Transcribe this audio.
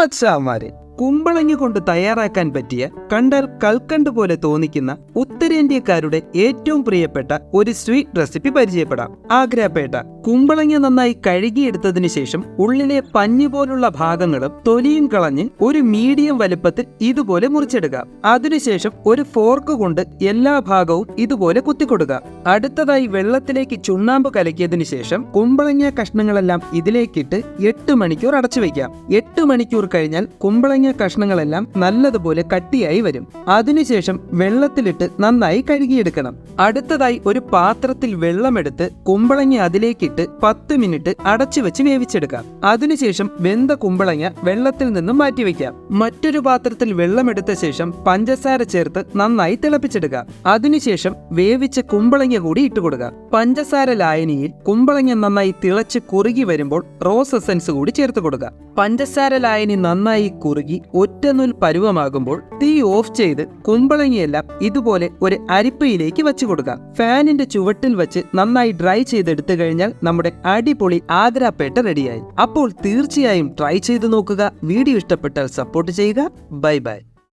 മച്ചാമാരെ, കുമ്പളങ്ങ കൊണ്ട് തയ്യാറാക്കാൻ പറ്റിയ കണ്ടാൽ കൽക്കണ്ട് പോലെ തോന്നിക്കുന്ന ഉത്തരേന്ത്യക്കാരുടെ ഏറ്റവും പ്രിയപ്പെട്ട ഒരു സ്വീറ്റ് റെസിപ്പി പരിചയപ്പെടാം. ആഗ്രാപേട്ട. കുമ്പളങ്ങ നന്നായി കഴുകിയെടുത്തതിനു ശേഷം ഉള്ളിലെ പഞ്ഞു പോലുള്ള ഭാഗങ്ങളും തൊലിയും കളഞ്ഞ് ഒരു മീഡിയം വലുപ്പത്തിൽ ഇതുപോലെ മുറിച്ചെടുക്കുക. അതിനുശേഷം ഒരു ഫോർക്ക് കൊണ്ട് എല്ലാ ഭാഗവും ഇതുപോലെ കുത്തിക്കൊടുക്കുക. അടുത്തതായി വെള്ളത്തിലേക്ക് ചുണ്ണാമ്പ് കലക്കിയതിനു ശേഷം കുമ്പളങ്ങ കഷ്ണങ്ങളെല്ലാം ഇതിലേക്കിട്ട് 8 മണിക്കൂർ അടച്ചു വയ്ക്കാം. 8 മണിക്കൂർ കഴിഞ്ഞാൽ കുമ്പളങ്ങ കഷ്ണങ്ങളെല്ലാം നല്ലതുപോലെ കട്ടിയായി വരും. അതിനുശേഷം വെള്ളത്തിലിട്ട് നന്നായി കഴുകിയെടുക്കണം. അടുത്തതായി ഒരു പാത്രത്തിൽ വെള്ളമെടുത്ത് കുമ്പളങ്ങ അതിലേക്കിട്ട് 10 മിനിറ്റ് അടച്ചു വെച്ച് വേവിച്ചെടുക്കാം. അതിനുശേഷം വെന്ത കുമ്പളങ്ങ വെള്ളത്തിൽ നിന്നും മാറ്റിവെക്കാം. മറ്റൊരു പാത്രത്തിൽ വെള്ളമെടുത്ത ശേഷം പഞ്ചസാര ചേർത്ത് നന്നായി തിളപ്പിച്ചെടുക്കാം. അതിനുശേഷം വേവിച്ച കുമ്പളങ്ങ കൂടി ഇട്ടുകൊടുക്കുക. പഞ്ചസാര ലായനിയിൽ കുമ്പളങ്ങ നന്നായി തിളച്ച് കുറുകി വരുമ്പോൾ റോസ് എസൻസ് കൂടി ചേർത്ത് കൊടുക്കുക. പഞ്ചസാര ലായനി നന്നായി കുറുകി ഒറ്റനൂൽ പരുവമാകുമ്പോൾ തീ ഓഫ് ചെയ്ത് കുമ്പളങ്ങയെല്ലാം ഇതുപോലെ ഒരു അരിപ്പയിലേക്ക് വെച്ചു കൊടുക്കുക. ഫാനിന്റെ ചുവട്ടിൽ വെച്ച് നന്നായി ഡ്രൈ ചെയ്തെടുത്തു കഴിഞ്ഞാൽ നമ്മുടെ അടിപൊളി ആഗ്രാപേട്ട റെഡിയായി. അപ്പോൾ തീർച്ചയായും ട്രൈ ചെയ്ത് നോക്കുക. വീഡിയോ ഇഷ്ടപ്പെട്ടാൽ സപ്പോർട്ട് ചെയ്യുക. Bye bye.